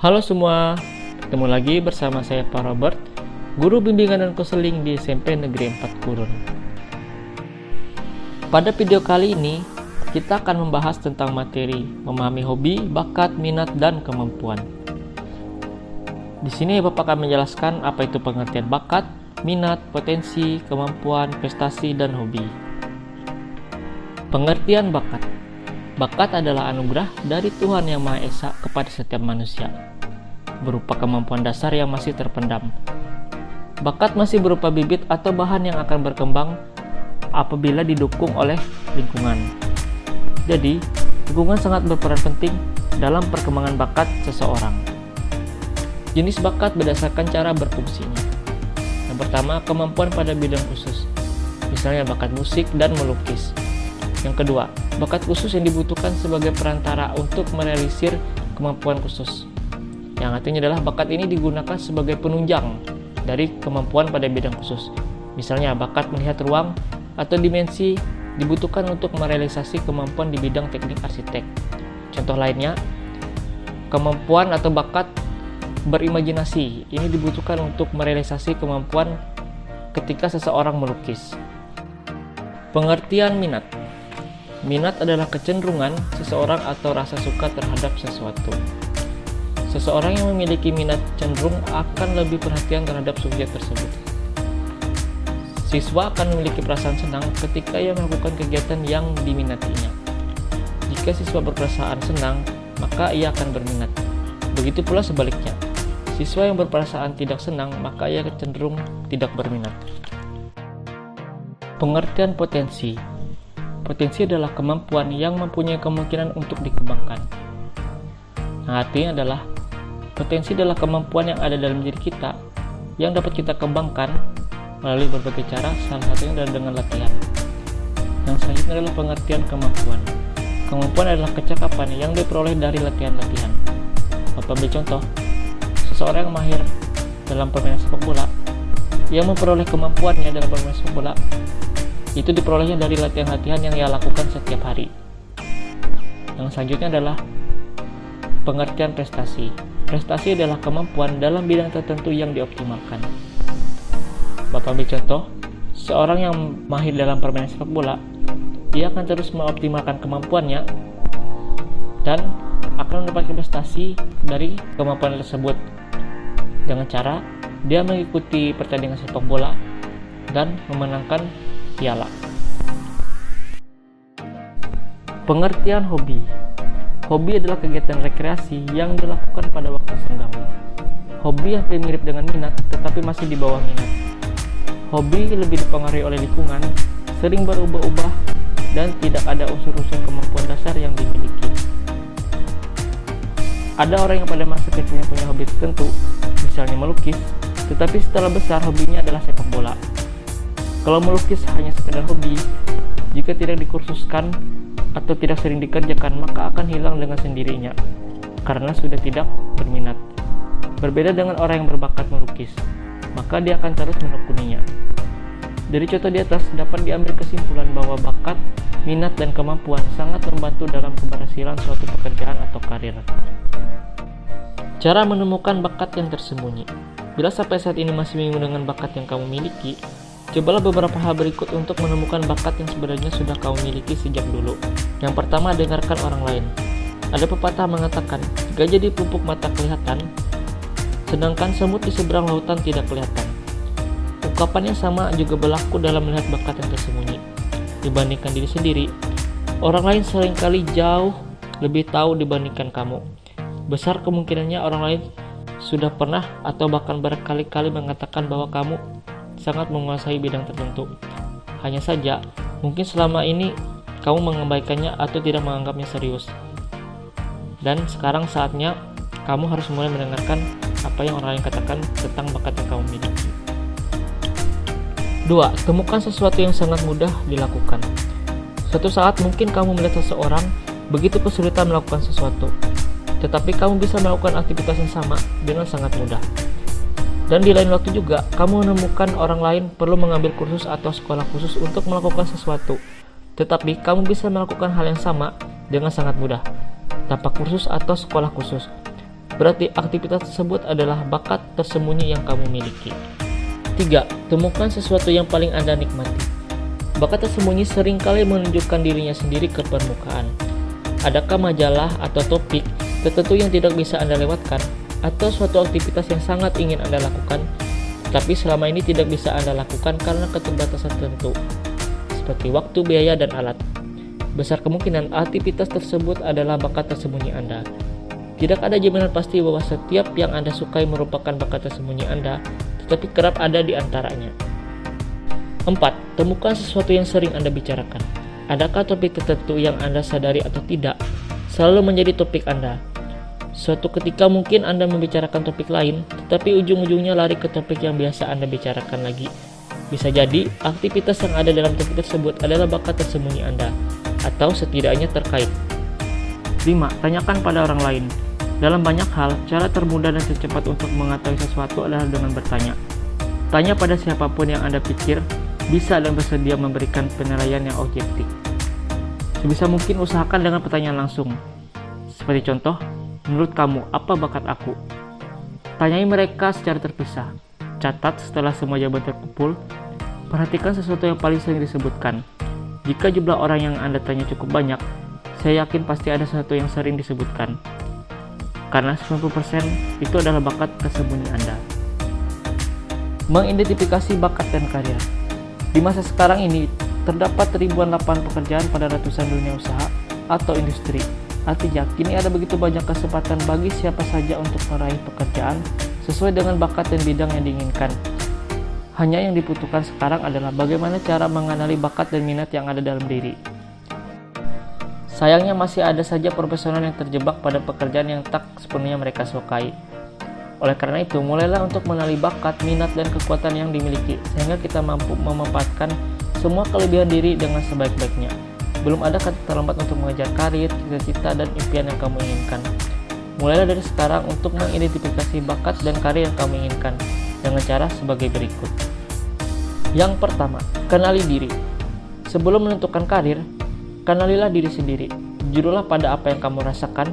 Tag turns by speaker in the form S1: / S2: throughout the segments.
S1: Halo semua, ketemu lagi bersama saya Pak Robert, Guru Bimbingan dan Konseling di SMP Negeri 4 Kurun. Pada video kali ini, kita akan membahas tentang materi memahami hobi, bakat, minat, dan kemampuan. Di sini Bapak akan menjelaskan apa itu pengertian bakat, minat, potensi, kemampuan, prestasi, dan hobi. Pengertian bakat. Bakat adalah anugerah dari Tuhan Yang Maha Esa kepada setiap manusia, berupa kemampuan dasar yang masih terpendam. Bakat masih berupa bibit atau bahan yang akan berkembang apabila didukung oleh lingkungan. Jadi, lingkungan sangat berperan penting dalam perkembangan bakat seseorang. Jenis bakat berdasarkan cara berfungsinya. Yang pertama, kemampuan pada bidang khusus, misalnya bakat musik dan melukis. Yang kedua, bakat khusus yang dibutuhkan sebagai perantara untuk merealisir kemampuan khusus. Yang artinya adalah bakat ini digunakan sebagai penunjang dari kemampuan pada bidang khusus. Misalnya, bakat melihat ruang atau dimensi dibutuhkan untuk merealisasi kemampuan di bidang teknik arsitek. Contoh lainnya, kemampuan atau bakat berimajinasi. Ini dibutuhkan untuk merealisasi kemampuan ketika seseorang melukis. Pengertian minat. Minat adalah kecenderungan seseorang atau rasa suka terhadap sesuatu. Seseorang yang memiliki minat cenderung akan lebih perhatian terhadap subjek tersebut. Siswa akan memiliki perasaan senang ketika ia melakukan kegiatan yang diminatinya. Jika siswa berperasaan senang, maka ia akan berminat. Begitu pula sebaliknya. Siswa yang berperasaan tidak senang, maka ia cenderung tidak berminat. Pengertian potensi. Potensi adalah kemampuan yang mempunyai kemungkinan untuk dikembangkan. Nah, artinya adalah potensi adalah kemampuan yang ada dalam diri kita yang dapat kita kembangkan melalui berbagai cara, salah satunya adalah dengan latihan. Yang selanjutnya adalah pengertian kemampuan. Kemampuan adalah kecakapan yang diperoleh dari latihan-latihan. Bapak ambil contoh, seseorang yang mahir dalam permainan sepak bola, yang memperoleh kemampuannya dalam permainan sepak bola, itu diperolehnya dari latihan-latihan yang ia lakukan setiap hari. Yang selanjutnya adalah pengertian prestasi. Prestasi adalah kemampuan dalam bidang tertentu yang dioptimalkan. Bapak ambil contoh, seorang yang mahir dalam permainan sepak bola, ia akan terus mengoptimalkan kemampuannya dan akan mendapatkan prestasi dari kemampuan tersebut dengan cara dia mengikuti pertandingan sepak bola dan memenangkan piala. Pengertian hobi. Hobi adalah kegiatan rekreasi yang dilakukan pada waktu senggang. Hobi hampir mirip dengan minat, tetapi masih di bawah minat. Hobi lebih dipengaruhi oleh lingkungan, sering berubah-ubah, dan tidak ada unsur-unsur kemampuan dasar yang dimiliki. Ada orang yang pada masa kecilnya punya hobi tertentu, misalnya melukis, tetapi setelah besar hobinya adalah sepak bola. Kalau melukis hanya sekedar hobi, jika tidak dikursuskan atau tidak sering dikerjakan, maka akan hilang dengan sendirinya karena sudah tidak berminat. Berbeda dengan orang yang berbakat melukis, maka dia akan terus menekuninya. Dari contoh di atas dapat diambil kesimpulan bahwa bakat, minat, dan kemampuan sangat membantu dalam keberhasilan suatu pekerjaan atau karir. Cara menemukan bakat yang tersembunyi. Bila sampai saat ini masih bingung dengan bakat yang kamu miliki, cobalah beberapa hal berikut untuk menemukan bakat yang sebenarnya sudah kamu miliki sejak dulu. Yang pertama, dengarkan orang lain. Ada pepatah mengatakan, gajah di pupuk mata kelihatan, sedangkan semut di seberang lautan tidak kelihatan. Ungkapannya sama juga berlaku dalam melihat bakat yang tersembunyi. Dibandingkan diri sendiri, orang lain seringkali jauh lebih tahu dibandingkan kamu. Besar kemungkinannya orang lain sudah pernah atau bahkan berkali-kali mengatakan bahwa kamu sangat menguasai bidang tertentu. Hanya saja, mungkin selama ini kamu mengabaikannya atau tidak menganggapnya serius. Dan sekarang saatnya kamu harus mulai mendengarkan apa yang orang lain katakan tentang bakat yang kamu miliki. 2. Temukan sesuatu yang sangat mudah dilakukan. Suatu saat mungkin kamu melihat seseorang begitu kesulitan melakukan sesuatu, tetapi kamu bisa melakukan aktivitas yang sama dengan sangat mudah. Dan di lain waktu juga, kamu menemukan orang lain perlu mengambil kursus atau sekolah khusus untuk melakukan sesuatu, tetapi kamu bisa melakukan hal yang sama dengan sangat mudah, tanpa kursus atau sekolah khusus. berarti aktivitas tersebut adalah bakat tersembunyi yang kamu miliki. 3. Temukan sesuatu yang paling Anda nikmati. Bakat tersembunyi seringkali menunjukkan dirinya sendiri ke permukaan. Adakah majalah atau topik tertentu yang tidak bisa Anda lewatkan, atau suatu aktivitas yang sangat ingin Anda lakukan, tapi selama ini tidak bisa Anda lakukan karena keterbatasan tertentu, seperti waktu, biaya, dan alat? Besar kemungkinan aktivitas tersebut adalah bakat tersembunyi Anda. Tidak ada jaminan pasti bahwa setiap yang Anda sukai merupakan bakat tersembunyi Anda, tetapi kerap ada di antaranya. 4. Temukan sesuatu yang sering Anda bicarakan. Adakah topik tertentu yang Anda sadari atau tidak selalu menjadi topik Anda? Suatu ketika mungkin Anda membicarakan topik lain, tetapi ujung-ujungnya lari ke topik yang biasa Anda bicarakan lagi. Bisa jadi, aktivitas yang ada dalam topik tersebut adalah bakat tersembunyi Anda, atau setidaknya terkait. 5. Tanyakan pada orang lain. Dalam banyak hal, cara termudah dan tercepat untuk mengetahui sesuatu adalah dengan bertanya. Tanya pada siapapun yang Anda pikir bisa dan bersedia memberikan penilaian yang objektif. Sebisa mungkin usahakan dengan pertanyaan langsung. Seperti contoh, menurut kamu, apa bakat aku? Tanyai mereka secara terpisah. Catat setelah semua jawaban terkumpul. Perhatikan sesuatu yang paling sering disebutkan. Jika jumlah orang yang Anda tanya cukup banyak, saya yakin pasti ada sesuatu yang sering disebutkan. Karena 90% itu adalah bakat tersembunyi Anda. Mengidentifikasi bakat dan karir. Di masa sekarang ini, terdapat ribuan lapangan pekerjaan pada ratusan dunia usaha atau industri. Artinya, kini ada begitu banyak kesempatan bagi siapa saja untuk meraih pekerjaan sesuai dengan bakat dan bidang yang diinginkan. Hanya yang dibutuhkan sekarang adalah bagaimana cara mengenali bakat dan minat yang ada dalam diri. Sayangnya masih ada saja profesional yang terjebak pada pekerjaan yang tak sepenuhnya mereka sukai. Oleh karena itu, mulailah untuk mengenali bakat, minat, dan kekuatan yang dimiliki, sehingga kita mampu memanfaatkan semua kelebihan diri dengan sebaik-baiknya. Belum ada kata terlambat untuk mengejar karir, cita-cita, dan impian yang kamu inginkan. Mulailah dari sekarang untuk mengidentifikasi bakat dan karir yang kamu inginkan dengan cara sebagai berikut. Yang pertama, kenali diri. Sebelum menentukan karir, kenalilah diri sendiri. Jujulah pada apa yang kamu rasakan,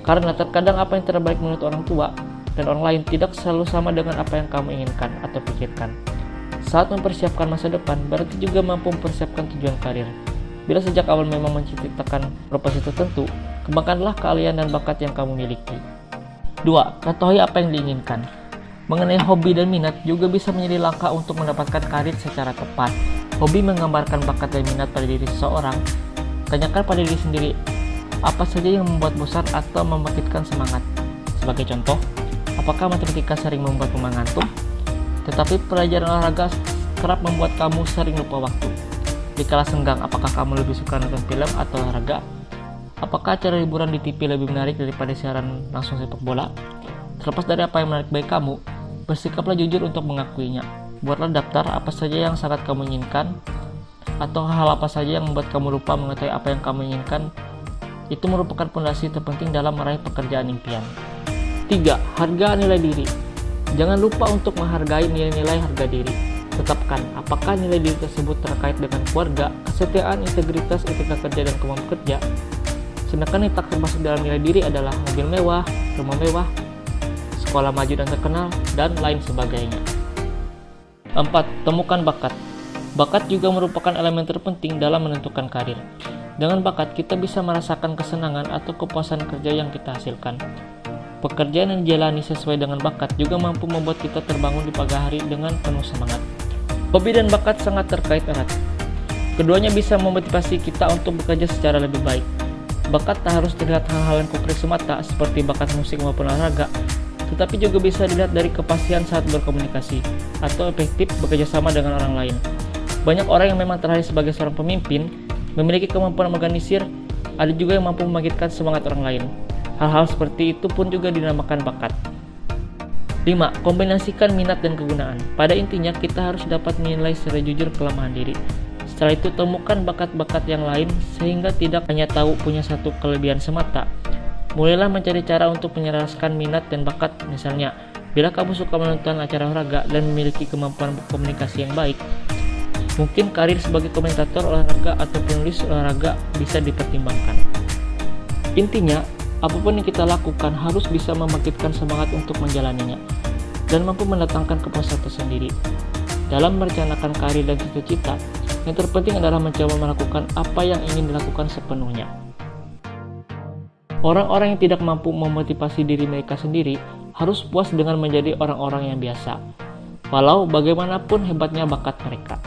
S1: karena terkadang apa yang terbaik menurut orang tua dan orang lain tidak selalu sama dengan apa yang kamu inginkan atau pikirkan. Saat mempersiapkan masa depan, berarti juga mampu mempersiapkan tujuan karir. Bila sejak awal memang menciptakan profesi tertentu, kembangkanlah keahlian dan bakat yang kamu miliki. 2. Ketahui apa yang diinginkan. Mengenai hobi dan minat juga bisa menjadi langkah untuk mendapatkan karir secara tepat. Hobi menggambarkan bakat dan minat pada diri seseorang. Tanyakan pada diri sendiri, apa saja yang membuat bosan atau membangkitkan semangat. Sebagai contoh, apakah matematika sering membuatmu mengantuk? Tetapi pelajaran olahraga kerap membuat kamu sering lupa waktu. Di kala senggang, apakah kamu lebih suka nonton film atau olahraga? Apakah acara hiburan di TV lebih menarik daripada siaran langsung sepak bola? Terlepas dari apa yang menarik bagi kamu, bersikaplah jujur untuk mengakuinya. Buatlah daftar apa saja yang sangat kamu inginkan, atau hal apa saja yang membuat kamu lupa mengetahui apa yang kamu inginkan. Itu merupakan fondasi terpenting dalam meraih pekerjaan impian. 3. Harga nilai diri. Jangan lupa untuk menghargai nilai-nilai harga diri. Tetapkan apakah nilai diri tersebut terkait dengan keluarga, kesetiaan, integritas, etika kerja, dan kemampuan kerja. Sedangkan yang tak termasuk dalam nilai diri adalah mobil mewah, rumah mewah, sekolah maju dan terkenal, dan lain sebagainya. 4. Temukan bakat. Bakat juga merupakan elemen terpenting dalam menentukan karir. Dengan bakat, kita bisa merasakan kesenangan atau kepuasan kerja yang kita hasilkan. Pekerjaan yang dijalani sesuai dengan bakat juga mampu membuat kita terbangun di pagi hari dengan penuh semangat. Hobi dan bakat sangat terkait erat. Keduanya bisa memotivasi kita untuk bekerja secara lebih baik. Bakat tak harus terlihat hal-hal yang konkret semata seperti bakat musik maupun olahraga, tetapi juga bisa dilihat dari kepastian saat berkomunikasi atau efektif bekerja sama dengan orang lain. Banyak orang yang memang terlahir sebagai seorang pemimpin memiliki kemampuan mengorganisir, ada juga yang mampu membangkitkan semangat orang lain. Hal-hal seperti itu pun juga dinamakan bakat. 5. Kombinasikan minat dan kegunaan. Pada intinya, kita harus dapat menilai secara jujur kelemahan diri. Setelah itu, temukan bakat-bakat yang lain sehingga tidak hanya tahu punya satu kelebihan semata. Mulailah mencari cara untuk menyelaraskan minat dan bakat. Misalnya, bila kamu suka menonton acara olahraga dan memiliki kemampuan komunikasi yang baik, mungkin karir sebagai komentator olahraga atau penulis olahraga bisa dipertimbangkan. Intinya, apapun yang kita lakukan harus bisa membangkitkan semangat untuk menjalaninya dan mampu mendatangkan kepuasan tersendiri. Dalam merencanakan karir dan cita-cita, yang terpenting adalah mencoba melakukan apa yang ingin dilakukan sepenuhnya. Orang-orang yang tidak mampu memotivasi diri mereka sendiri harus puas dengan menjadi orang-orang yang biasa, walau bagaimanapun hebatnya bakat mereka.